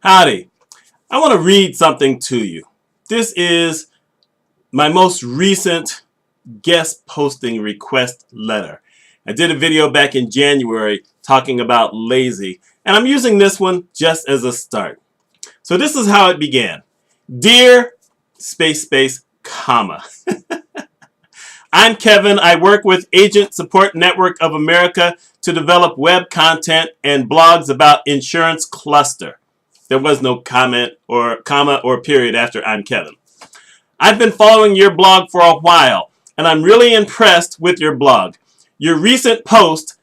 Howdy. I want to read something to you. This is my most recent guest posting request letter. I did a video back in January talking about lazy, and I'm using this one just as a start. So this is how it began. Dear comma. I'm Kevin. I work with Agent Support Network of America to develop web content and blogs about insurance cluster. There was no comment or comma or period after I'm Kevin. I've been following your blog for a while, and I'm really impressed with your blog. Your recent post,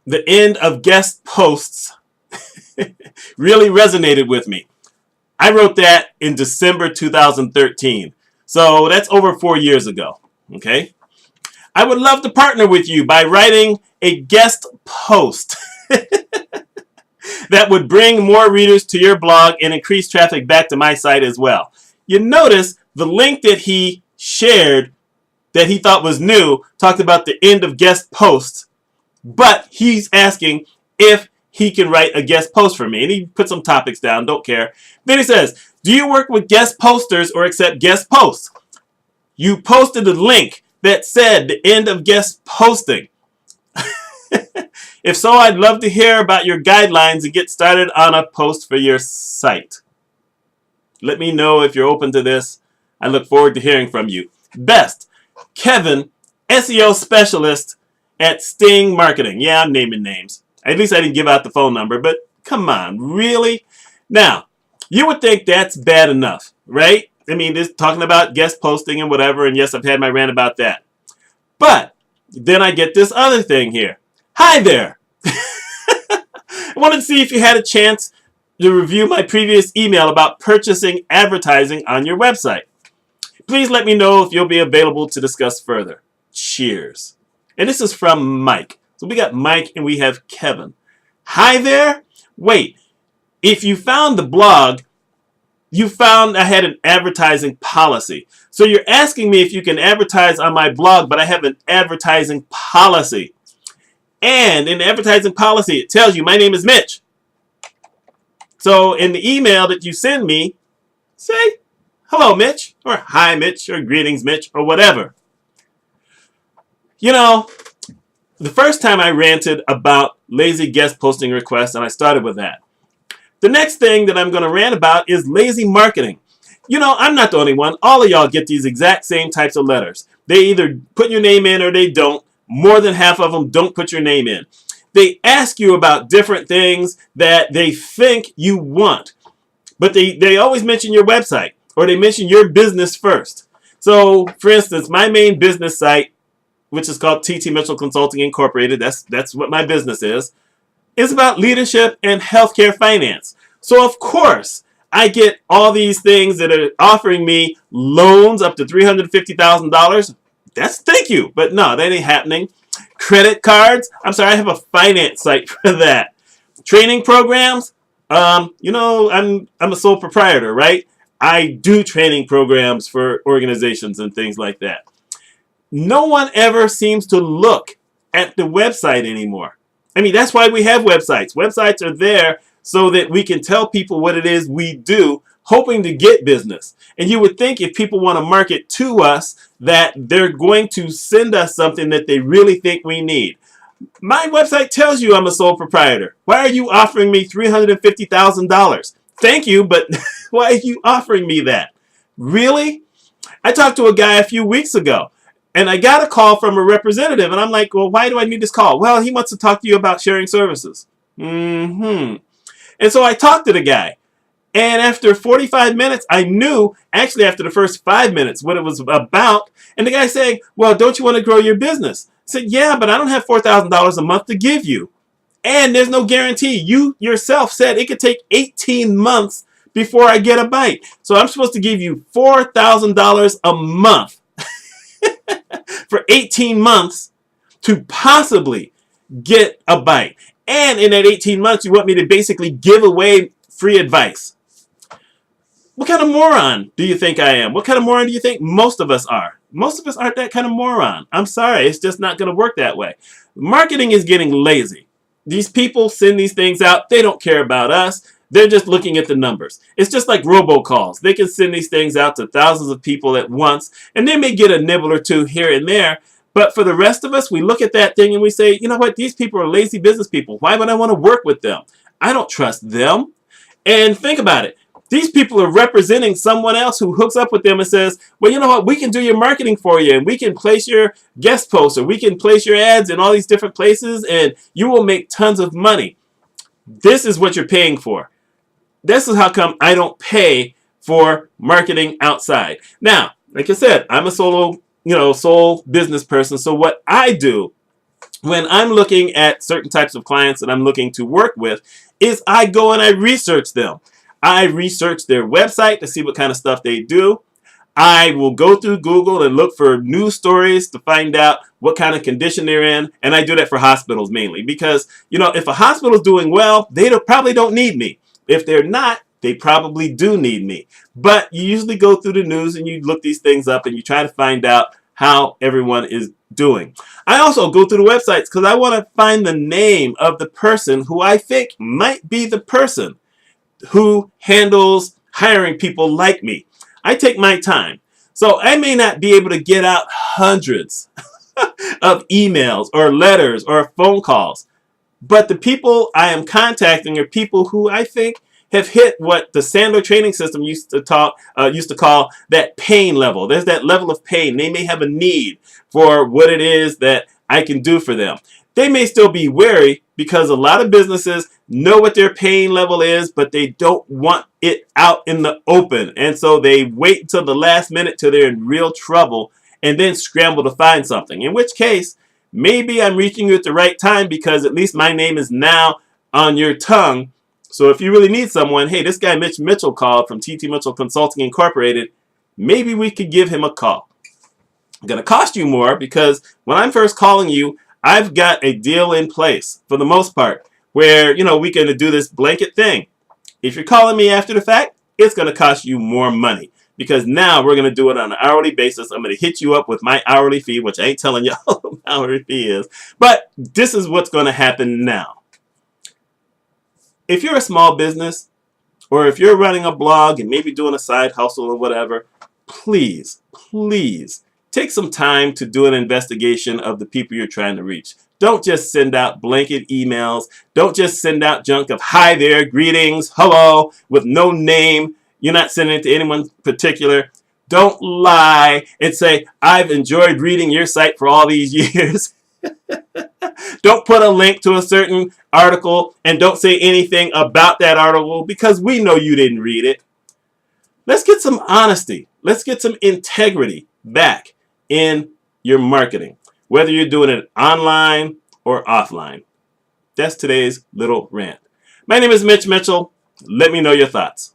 the end of guest posts, really resonated with me. I wrote that in December 2013, so that's over 4 years ago. Okay, I would love to partner with you by writing a guest post that would bring more readers to your blog and increase traffic back to my site as well. You notice the link that he shared that he thought was new talked about the end of guest posts, but he's asking if he can write a guest post for me. And he put some topics down, don't care. Then he says, do you work with guest posters or accept guest posts? You posted a link that said the end of guest posting. If so, I'd love to hear about your guidelines and get started on a post for your site. Let me know if you're open to this. I look forward to hearing from you. Best, Kevin, SEO specialist at Sting Marketing. Yeah, I'm naming names. At least I didn't give out the phone number, but come on, really? Now, you would think that's bad enough, right? I mean, this talking about guest posting and whatever, and yes, I've had my rant about that. But then I get this other thing here. Hi there. I wanted to see if you had a chance to review my previous email about purchasing advertising on your website. Please let me know if you'll be available to discuss further. Cheers. And this is from Mike. So we got Mike and we have Kevin. Hi there. Wait, if you found the blog, you found I had an advertising policy. So you're asking me if you can advertise on my blog, but I have an advertising policy. And in the advertising policy, it tells you my name is Mitch. So in the email that you send me, say, hello, Mitch, or hi, Mitch, or greetings, Mitch, or whatever. You know, the first time I ranted about lazy guest posting requests, and I started with that. The next thing that I'm going to rant about is lazy marketing. You know, I'm not the only one. All of y'all get these exact same types of letters. They either put your name in or they don't. More than half of them don't put your name in. They ask you about different things that they think you want. But they always mention your website or they mention your business first. So, for instance, my main business site, which is called TT Mitchell Consulting Incorporated, that's what my business is about leadership and healthcare finance. So, of course, I get all these things that are offering me loans up to $350,000. Thank you, but no, that ain't happening. Credit cards, I'm sorry, I have a finance site for that. Training programs, you know, I'm a sole proprietor, right? I do training programs for organizations and things like that. No one ever seems to look at the website anymore. I mean, that's why we have websites. Websites are there so that we can tell people what it is we do, hoping to get business. And you would think if people want to market to us that they're going to send us something that they really think we need. My website tells you I'm a sole proprietor. Why are you offering me $350,000? Thank you, but why are you offering me that? Really? I talked to a guy a few weeks ago, and I got a call from a representative, and I'm like, well, why do I need this call? Well, he wants to talk to you about sharing services. And so I talked to the guy. And after 45 minutes, I knew, actually after the first 5 minutes, what it was about. And the guy saying, well, don't you want to grow your business? I said, yeah, but I don't have $4,000 a month to give you. And there's no guarantee. You yourself said it could take 18 months before I get a bite. So I'm supposed to give you $4,000 a month for 18 months to possibly get a bite. And in that 18 months, you want me to basically give away free advice. What kind of moron do you think I am? What kind of moron do you think most of us are? Most of us aren't that kind of moron. I'm sorry, it's just not going to work that way. Marketing is getting lazy. These people send these things out. They don't care about us. They're just looking at the numbers. It's just like robocalls. They can send these things out to thousands of people at once, and they may get a nibble or two here and there. But for the rest of us, we look at that thing and we say, you know what? These people are lazy business people. Why would I want to work with them? I don't trust them. And think about it. These people are representing someone else who hooks up with them and says, well, you know what? We can do your marketing for you, and we can place your guest posts, or we can place your ads in all these different places, and you will make tons of money. This is what you're paying for. This is how come I don't pay for marketing outside. Now, like I said, I'm a sole business person. So what I do when I'm looking at certain types of clients that I'm looking to work with is I go and I research them. I research their website to see what kind of stuff they do. I will go through Google and look for news stories to find out what kind of condition they're in. And I do that for hospitals mainly because, if a hospital is doing well, they probably don't need me. If they're not, they probably do need me. But you usually go through the news and you look these things up and you try to find out how everyone is doing. I also go through the websites because I want to find the name of the person who I think might be the person who handles hiring people like me. I take my time. So I may not be able to get out hundreds of emails or letters or phone calls. But the people I am contacting are people who I think have hit what the Sandler training system used to call that pain level. There's that level of pain. They may have a need for what it is that I can do for them. They may still be wary because a lot of businesses know what their pain level is, but they don't want it out in the open. And so they wait until the last minute till they're in real trouble and then scramble to find something. In which case, maybe I'm reaching you at the right time because at least my name is now on your tongue. So if you really need someone, hey, this guy Mitch Mitchell called from TT Mitchell Consulting Incorporated. Maybe we could give him a call. It's going to cost you more because when I'm first calling you, I've got a deal in place for the most part where, we can do this blanket thing. If you're calling me after the fact, it's going to cost you more money because now we're going to do it on an hourly basis. I'm going to hit you up with my hourly fee, which I ain't telling y'all what my hourly fee is. But this is what's going to happen now. If you're a small business or if you're running a blog and maybe doing a side hustle or whatever, please take some time to do an investigation of the people you're trying to reach. Don't just send out blanket emails. Don't just send out junk of hi there, greetings, hello, with no name. You're not sending it to anyone particular. Don't lie and say, I've enjoyed reading your site for all these years. Don't put a link to a certain article and don't say anything about that article because we know you didn't read it. Let's get some honesty. Let's get some integrity back in your marketing, whether you're doing it online or offline. That's today's little rant. My name is Mitch Mitchell. Let me know your thoughts.